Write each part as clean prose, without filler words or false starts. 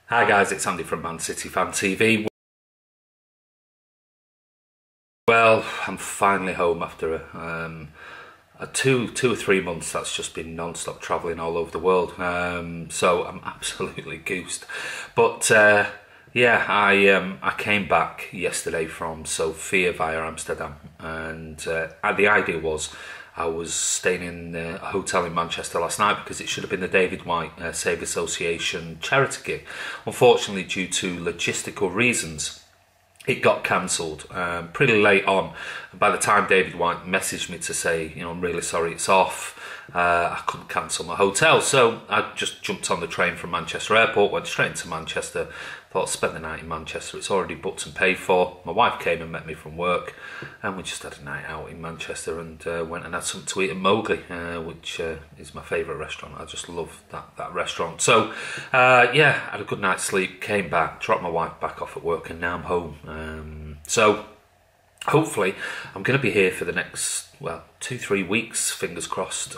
Hi guys, it's Andy from Man City Fan TV. Well, I'm finally home after a two or 3 months that's just been non-stop travelling all over the world. So I'm absolutely goosed. But yeah, I came back yesterday from Sofia via Amsterdam, and the idea was I was staying in a hotel in Manchester last night because it should have been the David White Save Association charity gig. Unfortunately, due to logistical reasons, it got cancelled pretty late on. By the time David White messaged me to say, I'm really sorry it's off, I couldn't cancel my hotel. So I just jumped on the train from Manchester Airport, went straight into Manchester, thought I'd spend the night in Manchester. It's already booked and paid for. My wife came and met me from work, and we just had a night out in Manchester and went and had something to eat at Mowgli, which is my favourite restaurant. I just love that restaurant. So yeah, had a good night's sleep, came back, dropped my wife back off at work, and now I'm home. So hopefully I'm going to be here for the next 2-3 weeks, fingers crossed,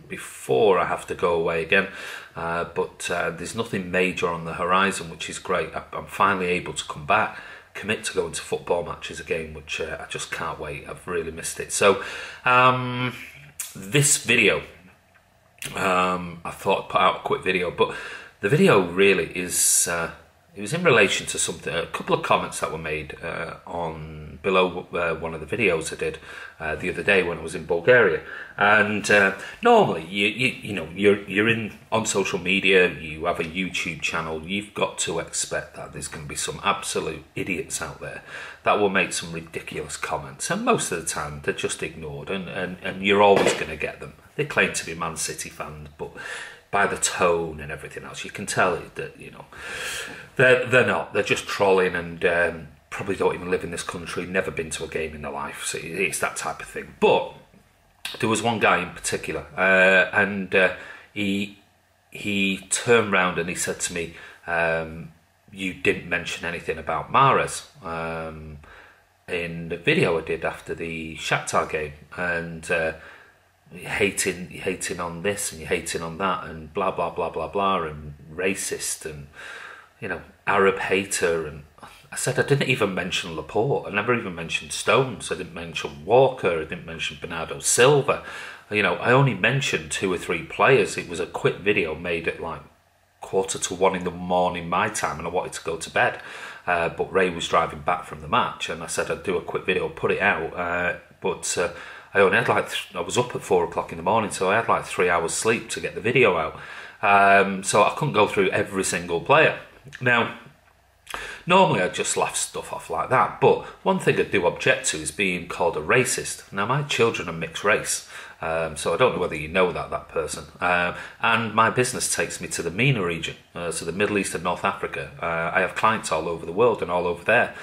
before I have to go away again. But there's nothing major on the horizon, which is great. I'm finally able to come back, commit to going to football matches again, which I just can't wait. I've really missed it. So this video, I thought I'd put out a quick video, but the video really is it was in relation to something, a couple of comments that were made on below one of the videos I did the other day when I was in Bulgaria. And normally, you're in on social media, you have a YouTube channel, you've got to expect that there's going to be some absolute idiots out there that will make some ridiculous comments, and most of the time they're just ignored, and you're always going to get them. They claim to be Man City fans, but by the tone and everything else, you can tell that they're not. They're just trolling, and probably don't even live in this country, never been to a game in their life. So it's that type of thing. But there was one guy in particular, and he turned round and he said to me, "You didn't mention anything about Mahrez in the video I did after the Shakhtar game, and you're hating on this and you're hating on that and blah blah blah blah blah, and racist and Arab hater." And I said I didn't even mention Laporte. I never even mentioned Stones. I didn't mention Walker. I didn't mention Bernardo Silva. I only mentioned 2 or 3 players. It was a quick video made at like 1:45 in the morning my time, and I wanted to go to bed. But Ray was driving back from the match, and I said I'd do a quick video, put it out. But I only had I was up at 4 o'clock in the morning, so I had like 3 hours sleep to get the video out. So I couldn't go through every single player. Now, normally I just laugh stuff off like that, but one thing I do object to is being called a racist. Now, my children are mixed race, so I don't know whether you know that person. And my business takes me to the MENA region, so the Middle East and North Africa. I have clients all over the world and all over there.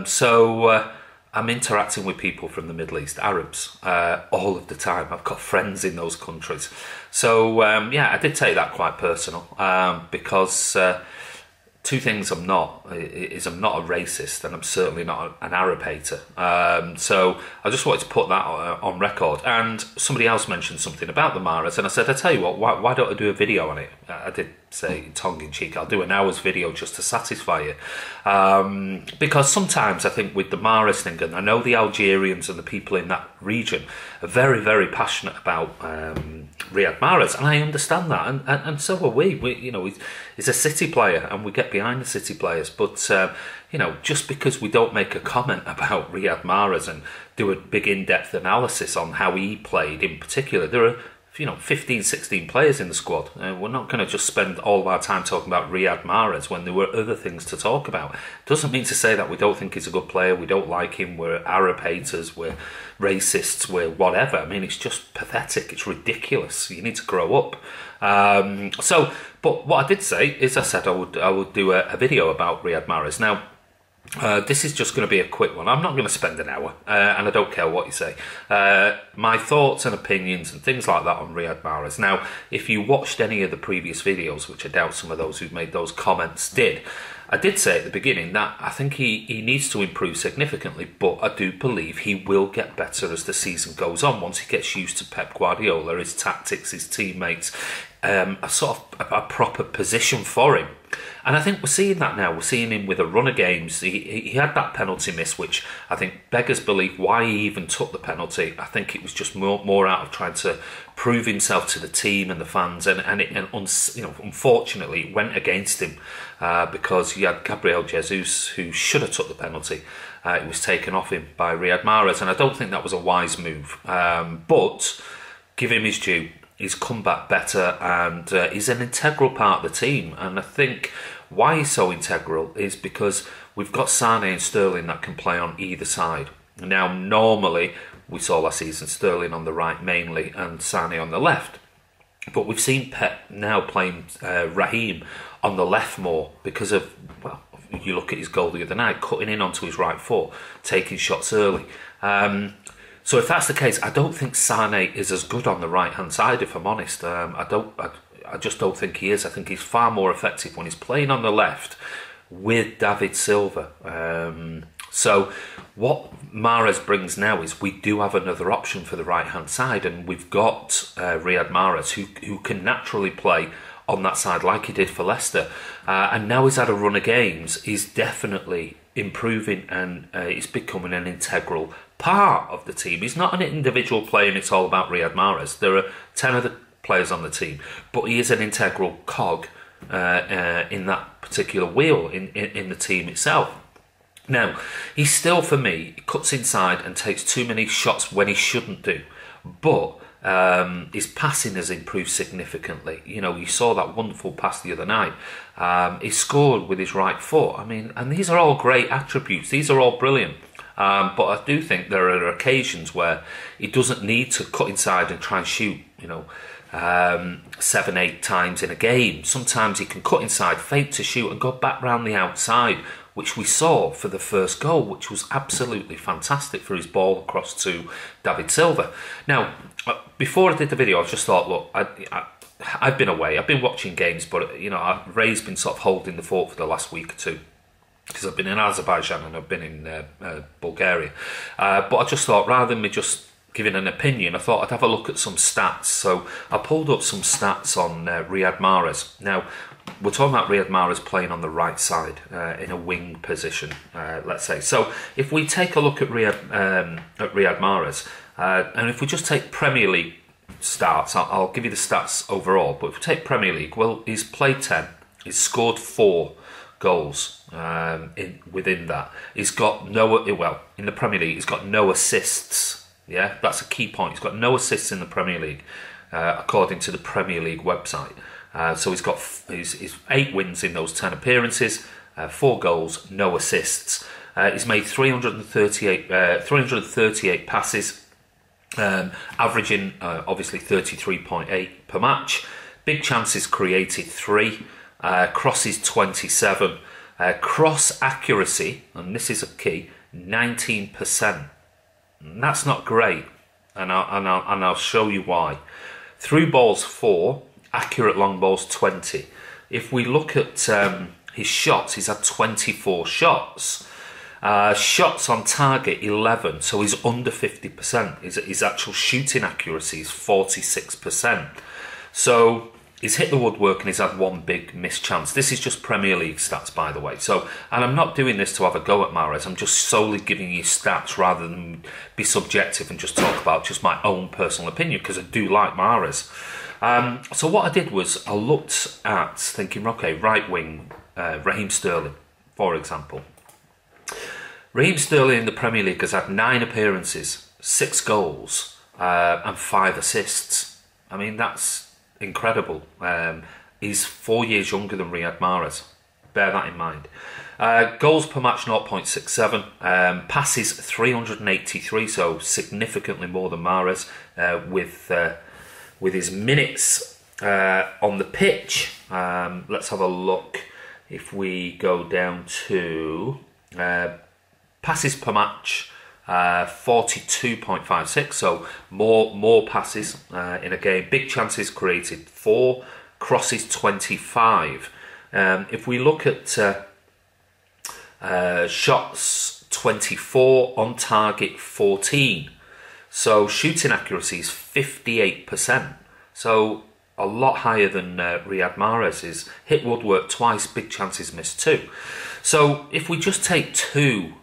So I'm interacting with people from the Middle East, Arabs, all of the time. I've got friends in those countries. So yeah, I did take that quite personal, because 2 things I'm not a racist, and I'm certainly not an Arab hater. So I just wanted to put that on record. And somebody else mentioned something about the Mahrez, and I said, I tell you what, why don't I do a video on it? I did say tongue-in-cheek, I'll do an hour's video just to satisfy you. Because sometimes I think with the Mahrez thing, and I know the Algerians and the people in that region are very, very passionate about Riyad Mahrez, and I understand that, and so are we. He's a City player, and we get behind the City players. But just because we don't make a comment about Riyad Mahrez and do a big in-depth analysis on how he played in particular, there are 15, 16 players in the squad. We're not going to just spend all of our time talking about Riyad Mahrez when there were other things to talk about. Doesn't mean to say that we don't think he's a good player, we don't like him, we're Arab haters, we're racists, we're whatever. I mean, it's just pathetic, it's ridiculous. You need to grow up. But what I did say is I said I would do a video about Riyad Mahrez. Now, this is just going to be a quick one. I'm not going to spend an hour, and I don't care what you say. My thoughts and opinions and things like that on Riyad Mahrez. Now, if you watched any of the previous videos, which I doubt some of those who've made those comments did, I did say at the beginning that I think he needs to improve significantly, but I do believe he will get better as the season goes on, once he gets used to Pep Guardiola, his tactics, his teammates, a proper position for him. And I think we're seeing that now. We're seeing him with a run of games. He had that penalty miss, which I think beggars belief why he even took the penalty. I think it was just more out of trying to prove himself to the team and the fans. And unfortunately, it went against him because you had Gabriel Jesus, who should have took the penalty. It was taken off him by Riyad Mahrez, and I don't think that was a wise move. But give him his due. He's come back better, and he's an integral part of the team. And I think why he's so integral is because we've got Sane and Sterling that can play on either side. Now, normally, we saw last season Sterling on the right mainly and Sane on the left. But we've seen Pep now playing Raheem on the left more because of, well, you look at his goal the other night, cutting in onto his right foot, taking shots early. So if that's the case, I don't think Sane is as good on the right-hand side, if I'm honest. I just don't think he is. I think he's far more effective when he's playing on the left with David Silva. So what Mahrez brings now is we do have another option for the right-hand side, and we've got Riyad Mahrez, who can naturally play on that side like he did for Leicester. And now he's had a run of games, he's definitely improving, and he's becoming an integral part of the team. He's not an individual player and it's all about Riyad Mahrez. There are 10 other players on the team, but he is an integral cog in that particular wheel in the team itself. Now, he still, for me, cuts inside and takes too many shots when he shouldn't do, but his passing has improved significantly. You know, you saw that wonderful pass the other night. He scored with his right foot. I mean, and these are all great attributes. These are all brilliant. But I do think there are occasions where he doesn't need to cut inside and try and shoot, 7-8 times in a game. Sometimes he can cut inside, fake to shoot, and go back round the outside, which we saw for the first goal, which was absolutely fantastic for his ball across to David Silva. Now, before I did the video, I just thought, look, I've been away. I've been watching games, but, Ray's been sort of holding the fort for the last week or two, because I've been in Azerbaijan and I've been in Bulgaria. But I just thought, rather than me just giving an opinion, I thought I'd have a look at some stats. So I pulled up some stats on Riyad Mahrez. Now, we're talking about Riyad Mahrez playing on the right side in a wing position, let's say. So if we take a look at Riyad Mahrez, and if we just take Premier League stats, I'll give you the stats overall, but if we take Premier League, well, he's played 10, he's scored 4 goals within that. He's got in the Premier League, he's got no assists. Yeah, that's a key point. He's got no assists in the Premier League, according to the Premier League website. So he's got his 8 wins in those 10 appearances, 4 goals, no assists. He's made 338 passes, averaging obviously 33.8 per match. Big chances created 3, crosses 27, cross accuracy, and this is a key, 19%. And that's not great, and I'll show you why. Through balls 4, accurate long balls 20. If we look at his shots, he's had 24 shots. Shots on target 11, so he's under 50%. His actual shooting accuracy is 46%. So he's hit the woodwork and he's had 1 big missed chance. This is just Premier League stats, by the way. So, and I'm not doing this to have a go at Mahrez. I'm just solely giving you stats rather than be subjective and just talk about just my own personal opinion, because I do like Mahrez. So what I did was I looked at thinking, okay, right wing, Raheem Sterling, for example. Raheem Sterling in the Premier League has had 9 appearances, 6 goals, and 5 assists. I mean, that's incredible. He's 4 years younger than Riyad Mahrez. Bear that in mind. Goals per match 0.67. Passes 383, so significantly more than Mahrez. With his minutes on the pitch, let's have a look. If we go down to passes per match, 42.56, so more passes in a game. Big chances created 4, crosses 25. If we look at shots 24, on target 14, so shooting accuracy is 58%. So a lot higher than Riyad Mahrez. Is hit woodwork twice, big chances missed two. So if we just take two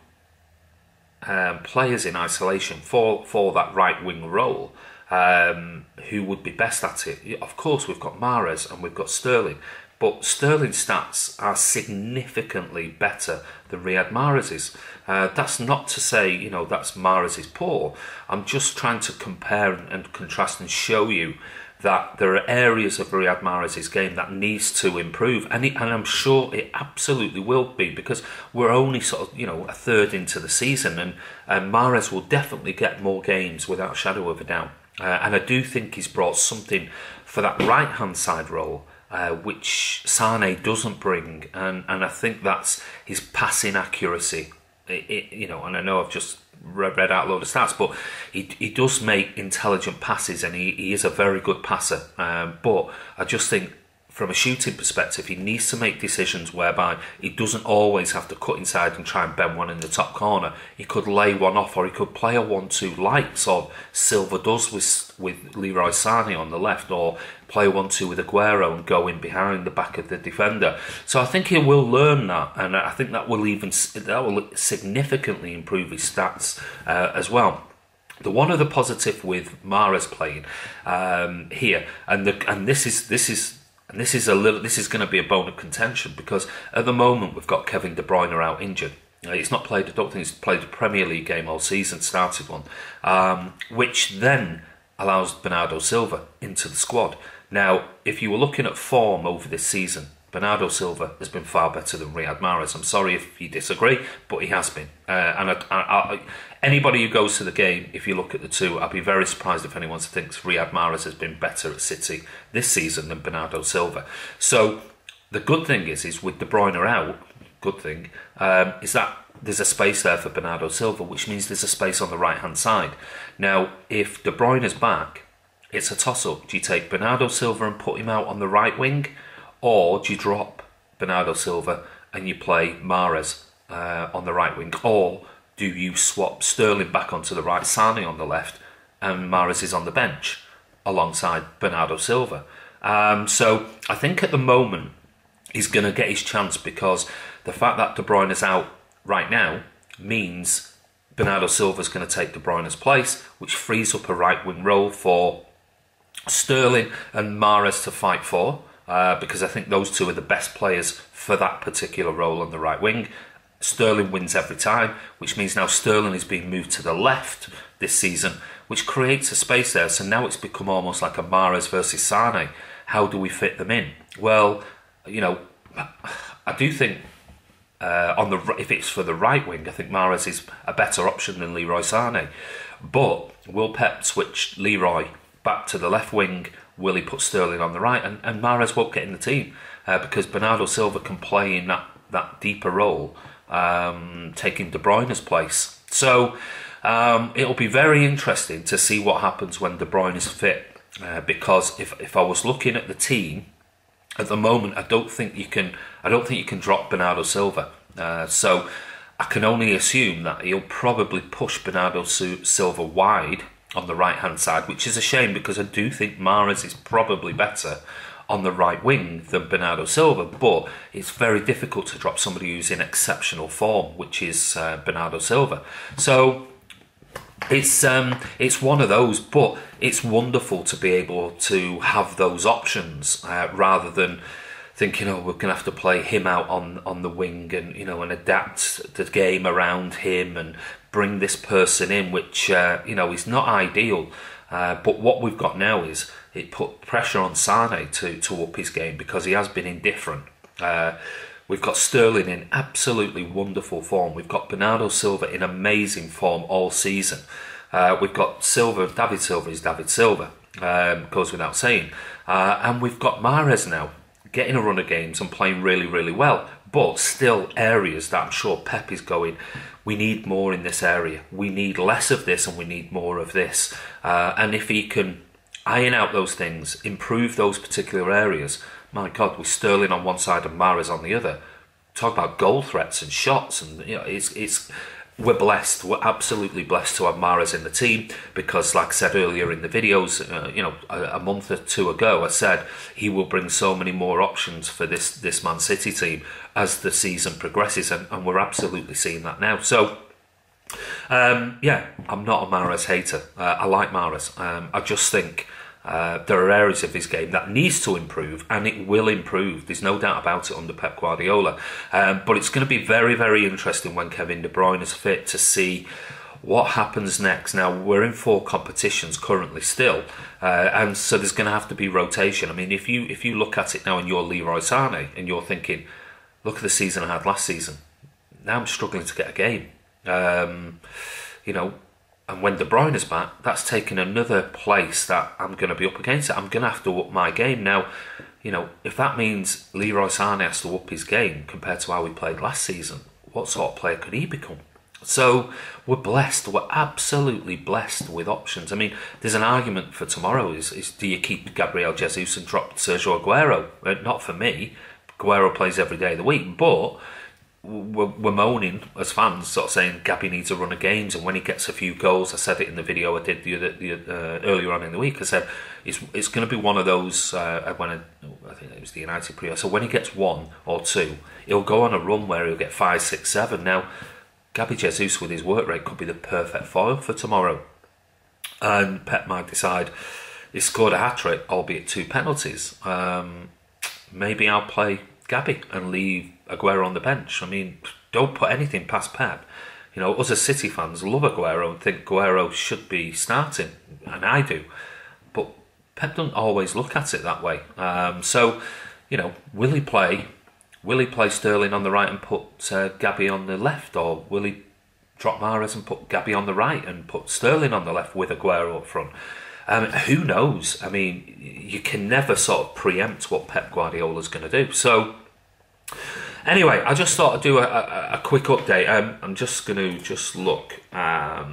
players in isolation for that right wing role, who would be best at it? Of course, we've got Mahrez and we've got Sterling, but Sterling's stats are significantly better than Riyad Mahrez's. That's not to say, that's Mahrez's poor. I'm just trying to compare and contrast and show you that there are areas of Riyad Mahrez's game that needs to improve, and I'm sure it absolutely will be, because we're only sort of a third into the season, and Mahrez will definitely get more games without a shadow of a doubt. And I do think he's brought something for that right hand side role, which Sane doesn't bring, and I think that's his passing accuracy. And I know I've just read out a load of stats, but he does make intelligent passes, and he is a very good passer. But I just think, from a shooting perspective, he needs to make decisions whereby he doesn't always have to cut inside and try and bend one in the top corner. He could lay one off, or he could play a 1-2 like sort of Silva does with Leroy Sane on the left, or play 1-2 with Aguero and go in behind the back of the defender. So I think he will learn that, and I think that will significantly improve his stats as well. The one other positive with Mahrez playing here, and this is going to be a bone of contention, because at the moment we've got Kevin De Bruyne out injured. He's not played. I don't think he's played a Premier League game all season. Started one, which then allows Bernardo Silva into the squad. Now, if you were looking at form over this season, Bernardo Silva has been far better than Riyad Mahrez. I'm sorry if you disagree, but he has been. Anybody who goes to the game, if you look at the two, I'd be very surprised if anyone thinks Riyad Mahrez has been better at City this season than Bernardo Silva. So the good thing is with De Bruyne out, is that there's a space there for Bernardo Silva, which means there's a space on the right-hand side. Now, if De Bruyne is back, it's a toss-up. Do you take Bernardo Silva and put him out on the right wing, or do you drop Bernardo Silva and you play Mahrez on the right wing, or do you swap Sterling back onto the right, Sane on the left, and Mahrez is on the bench alongside Bernardo Silva? So I think at the moment he's going to get his chance, because the fact that De Bruyne is out right now means Bernardo Silva is going to take De Bruyne's place, which frees up a right wing role for Sterling and Mahrez to fight for, because I think those two are the best players for that particular role on the right wing. Sterling wins every time, which means now Sterling is being moved to the left this season, which creates a space there. So now it's become almost like a Mahrez versus Sane. How do we fit them in? Well, I do think if it's for the right wing, I think Mahrez is a better option than Leroy Sane. But will Pep switch Leroy back to the left wing? Will he put Sterling on the right? And Mahrez won't get in the team because Bernardo Silva can play in that deeper role, taking De Bruyne's place. So it'll be very interesting to see what happens when De Bruyne is fit, because if I was looking at the team at the moment, I don't think you can drop Bernardo Silva. So I can only assume that he'll probably push Bernardo Silva wide on the right hand side, which is a shame, because I do think Mahrez is probably better on the right wing than Bernardo Silva, but it's very difficult to drop somebody who's in exceptional form, which is Bernardo Silva. So it's one of those, but it's wonderful to be able to have those options rather than thinking, we're going to have to play him out on the wing and and adapt the game around him and bring this person in, which is not ideal. But what we've got now is it put pressure on Sane to up his game, because he has been indifferent. We've got Sterling in absolutely wonderful form. We've got Bernardo Silva in amazing form all season. We've got David Silva is David Silva, goes without saying. And we've got Mahrez now getting a run of games and playing really, really well. But still areas that I'm sure Pep is going, we need more in this area. We need less of this and we need more of this. And if he can iron out those things, improve those particular areas, my God, with Sterling on one side and Mahrez on the other, talk about goal threats and shots, and it's we're blessed. We're absolutely blessed to have Mahrez in the team because, like I said earlier in the videos, a month or two ago, I said he will bring so many more options for this Man City team as the season progresses, and we're absolutely seeing that now. So, yeah, I'm not a Mahrez hater. I like Mahrez. I just think there are areas of his game that needs to improve, and it will improve. There's no doubt about it under Pep Guardiola. But it's going to be very, very interesting when Kevin De Bruyne is fit to see what happens next. Now, we're in 4 competitions currently still, and so there's going to have to be rotation. I mean, if you look at it now and you're Leroy Sané and you're thinking, look at the season I had last season. Now I'm struggling to get a game. And when De Bruyne is back, that's taken another place that I'm going to be up against it. I'm going to have to up my game. Now, if that means Leroy Sané has to up his game compared to how he played last season, what sort of player could he become? So we're blessed. We're absolutely blessed with options. I mean, there's an argument for tomorrow is do you keep Gabriel Jesus and drop Sergio Aguero? Not for me. Aguero plays every day of the week, but we're moaning as fans, sort of saying Gabby needs a run of games, and when he gets a few goals, I said it in the video I did earlier on in the week. I said it's going to be one of those. I think it was the United pre. So when he gets 1 or 2, he'll go on a run where he'll get 5, 6, 7. Now, Gabby Jesus with his work rate could be the perfect foil for tomorrow, and Pep might decide he scored a hat-trick, albeit 2 penalties. Maybe I'll play Gabby and leave Aguero on the bench. I mean, don't put anything past Pep. Us as City fans love Aguero and think Aguero should be starting, and I do. But Pep doesn't always look at it that way. So, will he play Sterling on the right and put Gabby on the left, or will he drop Mahrez and put Gabby on the right and put Sterling on the left with Aguero up front? Who knows? I mean, you can never sort of preempt what Pep Guardiola's going to do. So, anyway, I just thought I'd do a quick update. I'm just going to look at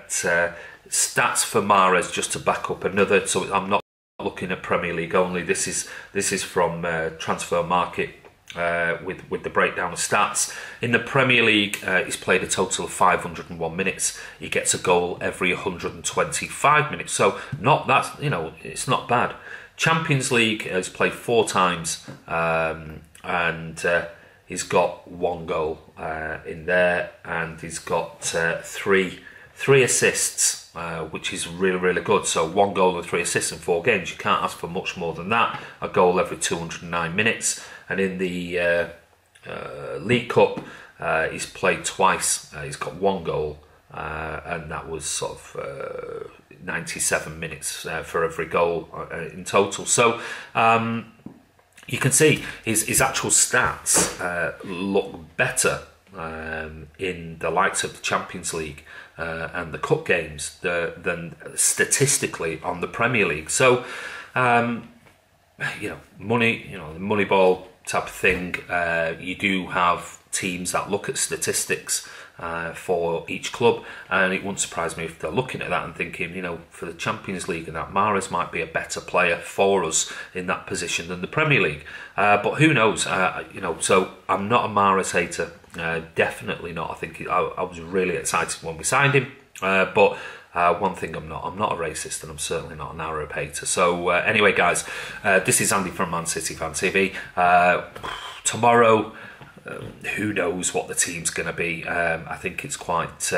stats for Mahrez just to back up another. So I'm not looking at Premier League only. This is from Transfer Market with the breakdown of stats. In the Premier League, he's played a total of 501 minutes. He gets a goal every 125 minutes. So it's not bad. Champions League, he's played 4 times. And he's got 1 goal in there, and he's got 3 assists, which is really, really good. So 1 goal and 3 assists in 4 games. You can't ask for much more than that. A goal every 209 minutes. And in the League Cup, he's played twice. He's got 1 goal, and that was sort of 97 minutes for every goal in total. So you can see his actual stats look better in the likes of the Champions League and the Cup games than statistically on the Premier League. So, money, the money ball type of thing. You do have teams that look at statistics for each club, and it wouldn't surprise me if they're looking at that and thinking, for the Champions League and that, Mahrez might be a better player for us in that position than the Premier League. But who knows? So I'm not a Mahrez hater. Definitely not. I think I was really excited when we signed him. But one thing I'm not a racist, and I'm certainly not an Arab hater. So anyway, guys, this is Andy from Man City Fan TV. Tomorrow, who knows what the team's going to be? I think it's quite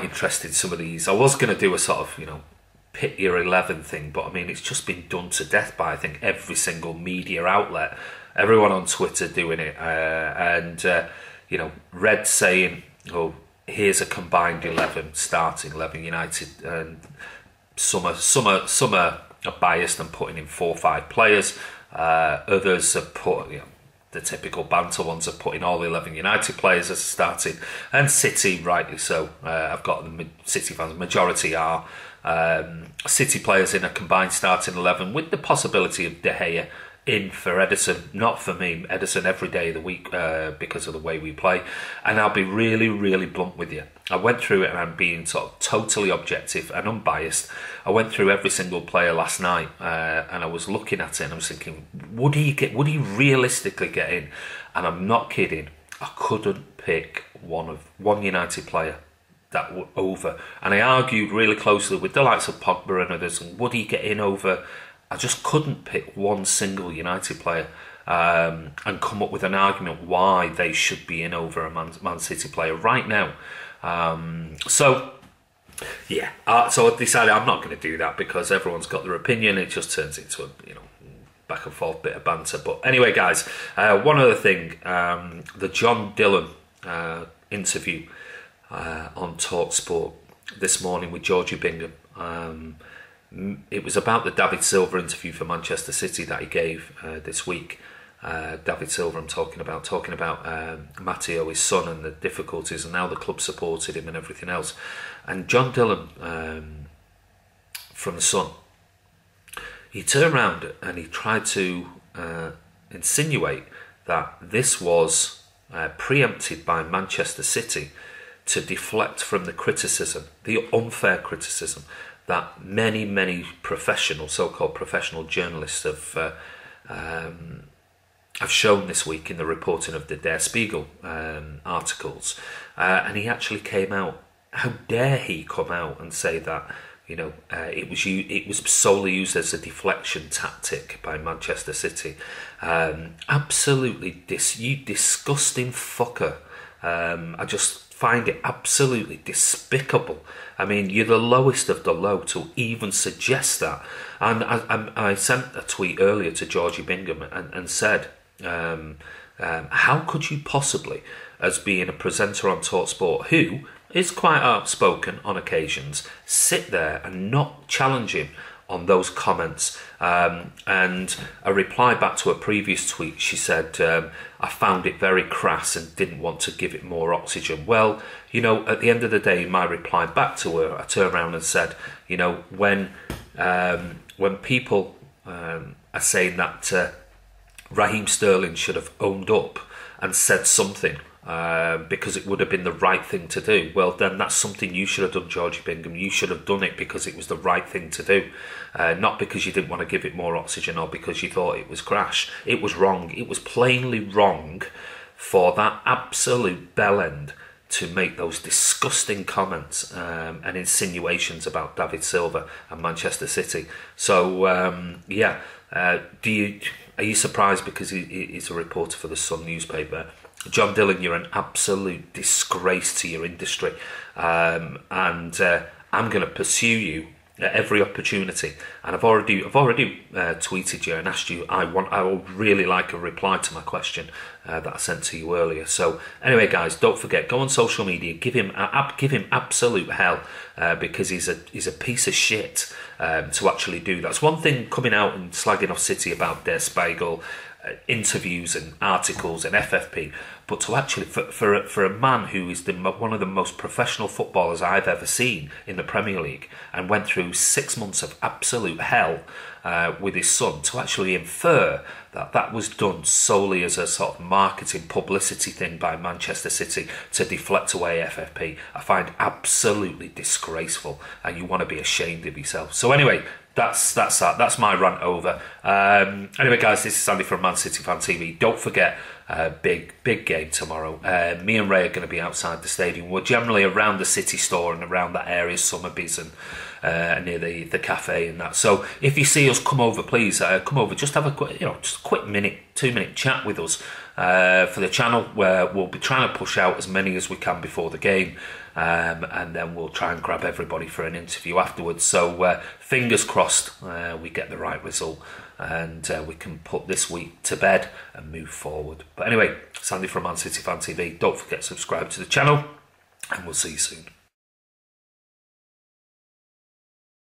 interesting, some of these. I was going to do a sort of pick your 11 thing, but I mean it's just been done to death by I think every single media outlet, everyone on Twitter doing it, and Red saying, "Oh, here's a combined 11 starting 11 United," and some are biased and putting in 4 or 5 players. Others have put the typical banter ones are putting all the 11 United players as starting, and City, rightly so. I've got the City fans, majority are City players in a combined starting 11 with the possibility of De Gea in for Ederson. Not for me, Ederson every day of the week because of the way we play. And I'll be really, really blunt with you. I went through it, and I'm being sort of totally objective and unbiased. I went through every single player last night, and I was looking at it, and I was thinking, would he realistically get in? And I'm not kidding, I couldn't pick one United player that were over. And I argued really closely with the likes of Pogba and others, and would he get in over? I just couldn't pick one single United player and come up with an argument why they should be in over a Man City player right now. So I decided I'm not going to do that because everyone's got their opinion. It just turns into a back and forth bit of banter. But anyway, guys, one other thing: the John Dillon interview on TalkSport this morning with Georgie Bingham. It was about the David Silva interview for Manchester City that he gave this week. David Silva, I'm talking about Matteo, his son, and the difficulties, and how the club supported him and everything else. And John Dillon from The Sun, he turned around and he tried to insinuate that this was preempted by Manchester City to deflect from the criticism, the unfair criticism that many professional, so-called professional journalists have shown this week in the reporting of the Der Spiegel articles. And he actually came out. How dare he come out and say that it was solely used as a deflection tactic by Manchester City? Absolutely, you disgusting fucker. I just find it absolutely despicable. I mean, you're the lowest of the low to even suggest that. And I sent a tweet earlier to Georgie Bingham and said, how could you possibly, as being a presenter on TalkSport, who is quite outspoken on occasions, sit there and not challenge him on those comments? And a reply back to a previous tweet, she said, I found it very crass and didn't want to give it more oxygen. Well, at the end of the day, my reply back to her, I turned around and said, when people are saying that Raheem Sterling should have owned up and said something because it would have been the right thing to do, well, then that's something you should have done, Georgie Bingham. You should have done it because it was the right thing to do, not because you didn't want to give it more oxygen or because you thought it was crash. It was wrong. It was plainly wrong for that absolute bellend to make those disgusting comments and insinuations about David Silva and Manchester City. So, are you surprised because he's a reporter for the Sun newspaper? John Dillon, you're an absolute disgrace to your industry, and I'm going to pursue you at every opportunity. And I've already tweeted you and asked you. I would really like a reply to my question that I sent to you earlier. So anyway, guys, don't forget, go on social media, give him absolute hell because he's a piece of shit to actually do that. It's one thing coming out and slagging off City about Der Spiegel interviews and articles and FFP, but to actually for a man who is one of the most professional footballers I've ever seen in the Premier League and went through 6 months of absolute hell with his son, to actually infer that was done solely as a sort of marketing publicity thing by Manchester City to deflect away FFP, I find absolutely disgraceful, and you want to be ashamed of yourself. So anyway, that's that. That's my rant over. Anyway, guys, this is Andy from Man City Fan TV. Don't forget, big game tomorrow. Me and Ray are going to be outside the stadium. We're generally around the City store and around that area, Somerby's and near the cafe and that. So if you see us, come over, please. Come over. Just have a quick, just a quick 2-minute chat with us for the channel, where we'll be trying to push out as many as we can before the game. And then we'll try and grab everybody for an interview afterwards. So fingers crossed we get the right result and we can put this week to bed and move forward. But anyway, Sandy from Man City Fan TV. Don't forget to subscribe to the channel and we'll see you soon.